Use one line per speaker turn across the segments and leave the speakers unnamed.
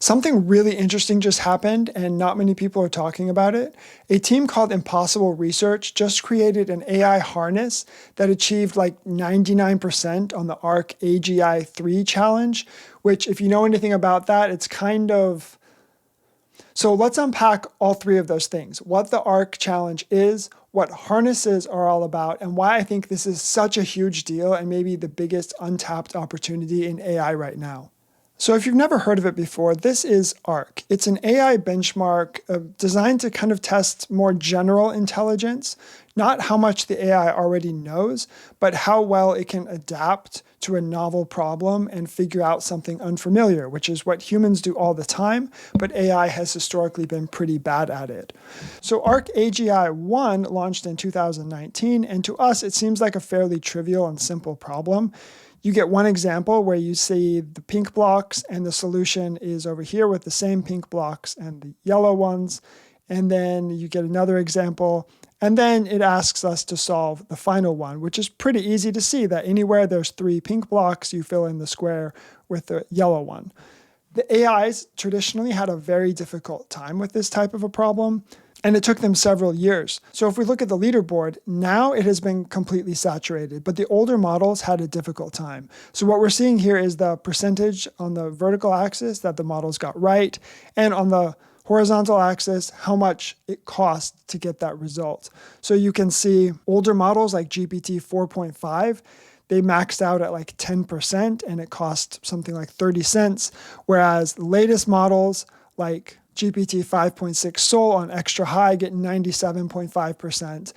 Something really interesting just happened, and not many people are talking about it. A team called Impossible Research just created an AI harness that achieved like 99% on the ARC AGI 3 challenge, which if you know anything about that, it's kind of... So let's unpack all three of those things: what the ARC challenge is, what harnesses are all about, and why I think this is such a huge deal and maybe the biggest untapped opportunity in AI right now. So if you've never heard of it before, this is ARC. It's an AI benchmark designed to kind of test more general intelligence, not how much the AI already knows, but how well it can adapt to a novel problem and figure out something unfamiliar, which is what humans do all the time, but AI has historically been pretty bad at it. So ARC AGI 1 launched in 2019, and to us, it seems like a fairly trivial and simple problem. You get one example where you see the pink blocks and the solution is over here with the same pink blocks and the yellow ones. And then you get another example. And then it asks us to solve the final one, which is pretty easy to see that anywhere there's 3 pink blocks, you fill in the square with the yellow one. The AIs traditionally had a very difficult time with this type of a problem, and it took them several years. So if we look at the leaderboard, now it has been completely saturated, but the older models had a difficult time. So what we're seeing here is the percentage on the vertical axis that the models got right, and on the horizontal axis, how much it costs to get that result. So you can see older models like GPT 4.5, they maxed out at like 10% and it cost something like 30 cents, whereas the latest models like GPT 5.6 Sol on extra high get 97.5%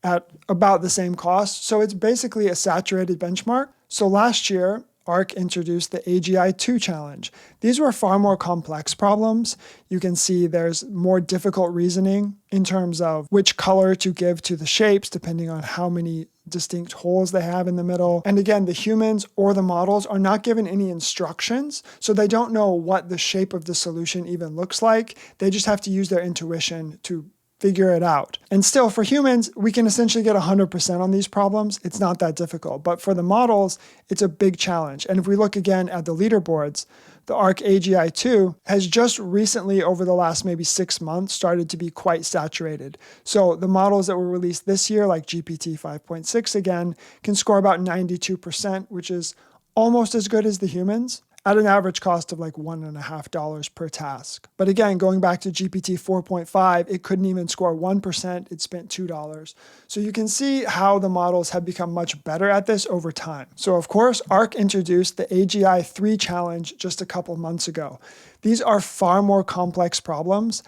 at about the same cost. So it's basically a saturated benchmark. So last year, ARC introduced the AGI 2 challenge. These were far more complex problems. You can see there's more difficult reasoning in terms of which color to give to the shapes, depending on how many distinct holes they have in the middle. And again, the humans or the models are not given any instructions, so they don't know what the shape of the solution even looks like. They just have to use their intuition to figure it out. And still, for humans, we can essentially get 100% on these problems. It's not that difficult. But for the models, it's a big challenge. And if we look again at the leaderboards, the ARC AGI 2 has just recently, over the last maybe 6 months, started to be quite saturated. So the models that were released this year, like GPT 5.6 again, can score about 92%, which is almost as good as the humans, at an average cost of like $1.50 per task. But again, going back to GPT 4.5, it couldn't even score 1%, it spent $2. So you can see how the models have become much better at this over time. So of course, ARC introduced the AGI 3 challenge just a couple months ago. These are far more complex problems.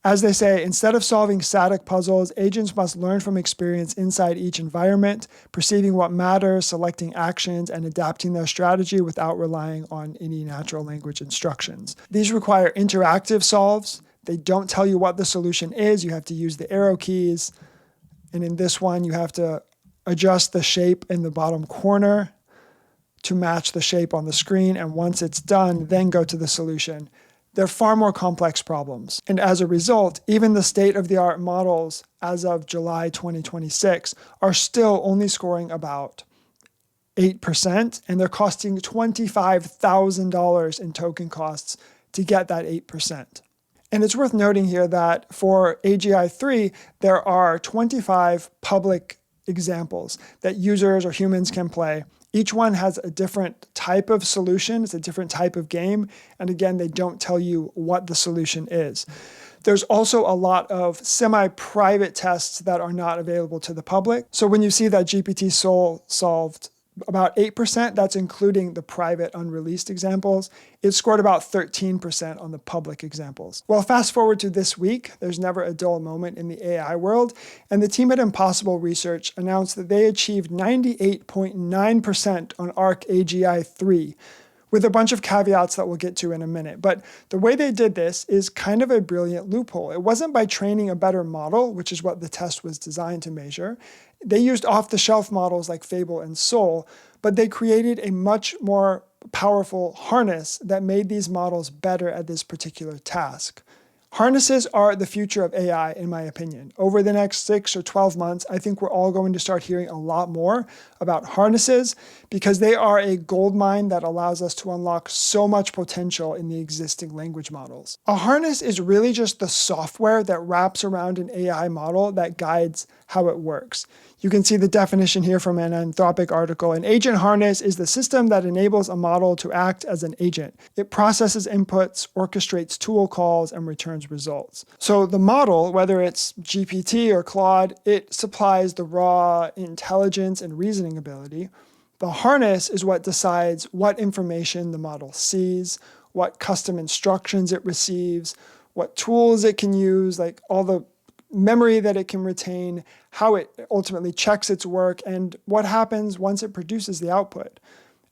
As they say, instead of solving static puzzles, agents must learn from experience inside each environment, perceiving what matters, selecting actions, and adapting their strategy without relying on any natural language instructions. These require interactive solves. They don't tell you what the solution is. You have to use the arrow keys. And in this one, you have to adjust the shape in the bottom corner to match the shape on the screen. And once it's done, then go to the solution. They're far more complex problems. And as a result, even the state-of-the-art models as of July 2026 are still only scoring about 8%, and they're costing $25,000 in token costs to get that 8%. And it's worth noting here that for AGI 3, there are 25 public examples that users or humans can play. Each one has a different type of solution. It's a different type of game. And again, they don't tell you what the solution is. There's also a lot of semi-private tests that are not available to the public. So when you see that GPT Sol solved about 8%, that's including the private unreleased examples. It scored about 13% on the public examples. Well, fast forward to this week, there's never a dull moment in the AI world, and the team at Impossible Research announced that they achieved 98.9% on ARC AGI 3, with a bunch of caveats that we'll get to in a minute. But the way they did this is kind of a brilliant loophole. It wasn't by training a better model, which is what the test was designed to measure. They used off-the-shelf models like Fable and Sol, but they created a much more powerful harness that made these models better at this particular task. Harnesses are the future of AI, in my opinion. Over the next 6 or 12 months, I think we're all going to start hearing a lot more about harnesses because they are a goldmine that allows us to unlock so much potential in the existing language models. A harness is really just the software that wraps around an AI model that guides how it works. You can see the definition here from an Anthropic article. An agent harness is the system that enables a model to act as an agent. It processes inputs, orchestrates tool calls, and returns results. So the model, whether it's GPT or Claude, it supplies the raw intelligence and reasoning ability. The harness is what decides what information the model sees, what custom instructions it receives, what tools it can use, like all the memory that it can retain, how it ultimately checks its work, and what happens once it produces the output.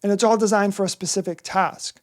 And it's all designed for a specific task.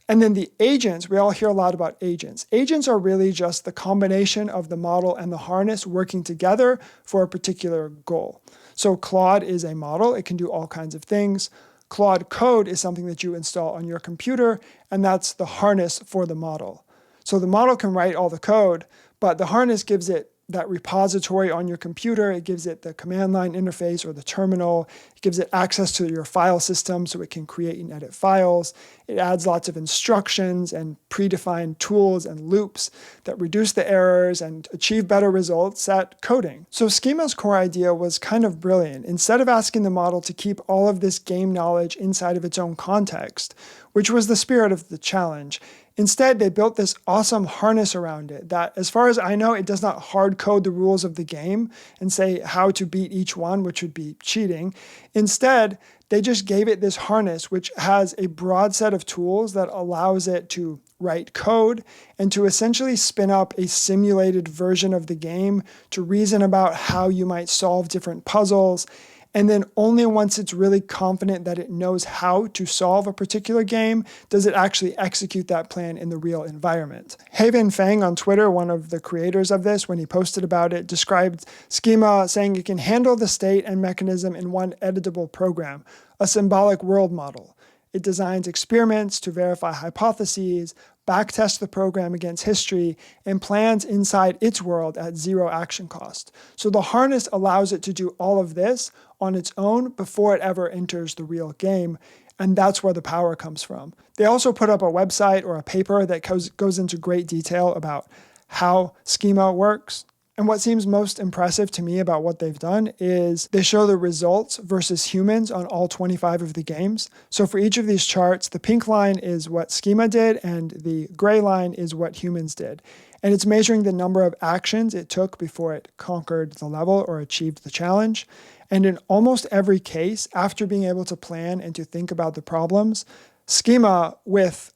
And then the agents, we all hear a lot about agents. Agents are really just the combination of the model and the harness working together for a particular goal. So Claude is a model. It can do all kinds of things. Claude Code is something that you install on your computer, and that's the harness for the model. So the model can write all the code, but the harness gives it that repository on your computer. It gives it the command line interface or the terminal. It gives it access to your file system so it can create and edit files. It adds lots of instructions and predefined tools and loops that reduce the errors and achieve better results at coding. So Schema's core idea was kind of brilliant. Instead of asking the model to keep all of this game knowledge inside of its own context, which was the spirit of the challenge, instead, they built this awesome harness around it that, as far as I know, it does not hard code the rules of the game and say how to beat each one, which would be cheating. Instead, they just gave it this harness, which has a broad set of tools that allows it to write code and to essentially spin up a simulated version of the game to reason about how you might solve different puzzles. And then only once it's really confident that it knows how to solve a particular game does it actually execute that plan in the real environment. Haven Fang on Twitter, one of the creators of this, when he posted about it, described Schema saying it can handle the state and mechanism in one editable program, a symbolic world model. It designs experiments to verify hypotheses, backtest the program against history, and plans inside its world at zero action cost. So the harness allows it to do all of this on its own before it ever enters the real game, and that's where the power comes from. They also put up a website or a paper that goes into great detail about how Schema works. And what seems most impressive to me about what they've done is they show the results versus humans on all 25 of the games. So for each of these charts, the pink line is what Schema did and the gray line is what humans did. And it's measuring the number of actions it took before it conquered the level or achieved the challenge. And in almost every case, after being able to plan and to think about the problems, Schema with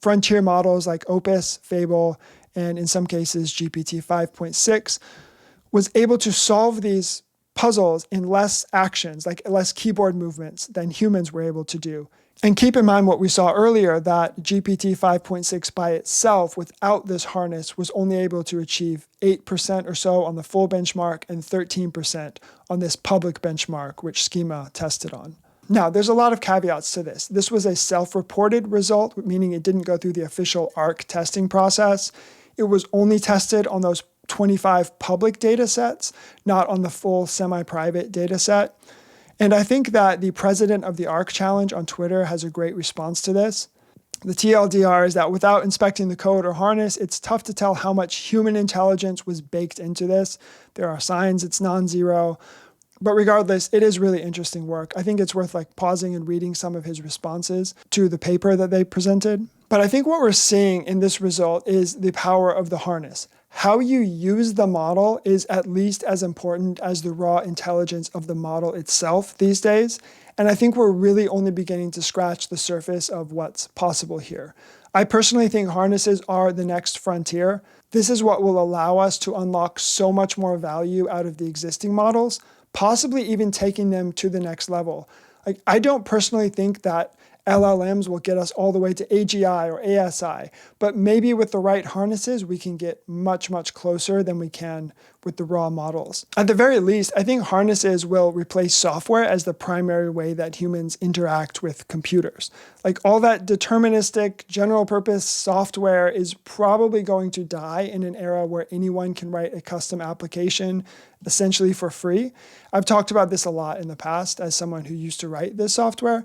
frontier models like Opus, Fable, and in some cases GPT 5.6, was able to solve these puzzles in less actions, like less keyboard movements than humans were able to do. And keep in mind what we saw earlier, that GPT 5.6 by itself, without this harness, was only able to achieve 8% or so on the full benchmark and 13% on this public benchmark, which Schema tested on. Now, there's a lot of caveats to this. This was a self-reported result, meaning it didn't go through the official ARC testing process. It was only tested on those 25 public data sets, not on the full semi-private data set. And I think that the president of the ARC Challenge on Twitter has a great response to this. The TLDR is that without inspecting the code or harness, it's tough to tell how much human intelligence was baked into this. There are signs it's non-zero. But regardless, it is really interesting work. I think it's worth pausing and reading some of his responses to the paper that they presented. But I think what we're seeing in this result is the power of the harness. How you use the model is at least as important as the raw intelligence of the model itself these days. And I think we're really only beginning to scratch the surface of what's possible here. I personally think harnesses are the next frontier. This is what will allow us to unlock so much more value out of the existing models, possibly even taking them to the next level. I don't personally think that LLMs will get us all the way to AGI or ASI, but maybe with the right harnesses, we can get much, much closer than we can with the raw models. At the very least, I think harnesses will replace software as the primary way that humans interact with computers. Like all that deterministic general purpose software is probably going to die in an era where anyone can write a custom application essentially for free. I've talked about this a lot in the past as someone who used to write this software.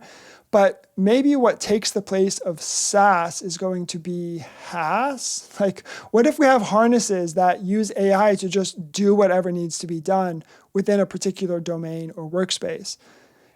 But maybe what takes the place of SaaS is going to be HaaS. Like, what if we have harnesses that use AI to just do whatever needs to be done within a particular domain or workspace?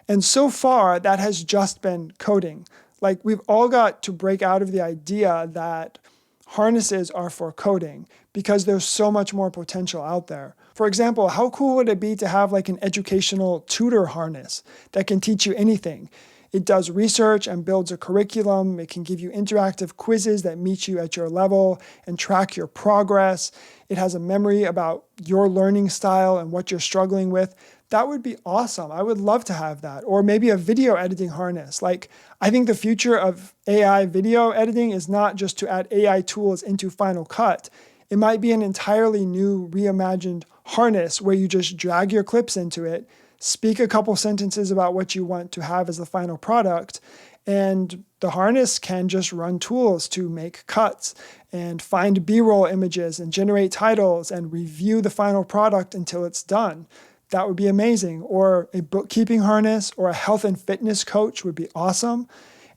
And so far, that has just been coding. Like, we've all got to break out of the idea that harnesses are for coding because there's so much more potential out there. For example, how cool would it be to have like an educational tutor harness that can teach you anything? It does research and builds a curriculum. It can give you interactive quizzes that meet you at your level and track your progress. It has a memory about your learning style and what you're struggling with. That would be awesome. I would love to have that. Or maybe a video editing harness. Like, I think the future of AI video editing is not just to add AI tools into Final Cut. It might be an entirely new, reimagined harness where you just drag your clips into it, speak a couple sentences about what you want to have as the final product, and the harness can just run tools to make cuts and find B-roll images and generate titles and review the final product until it's done. That would be amazing. Or a bookkeeping harness or a health and fitness coach would be awesome.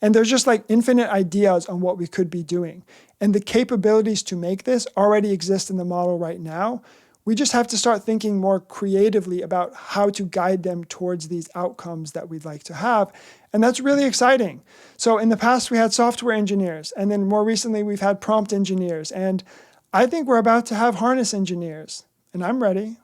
And there's just like infinite ideas on what we could be doing. And the capabilities to make this already exist in the model right now. We just have to start thinking more creatively about how to guide them towards these outcomes that we'd like to have. And that's really exciting. So in the past, we had software engineers, and then more recently, we've had prompt engineers. And I think we're about to have harness engineers, and I'm ready.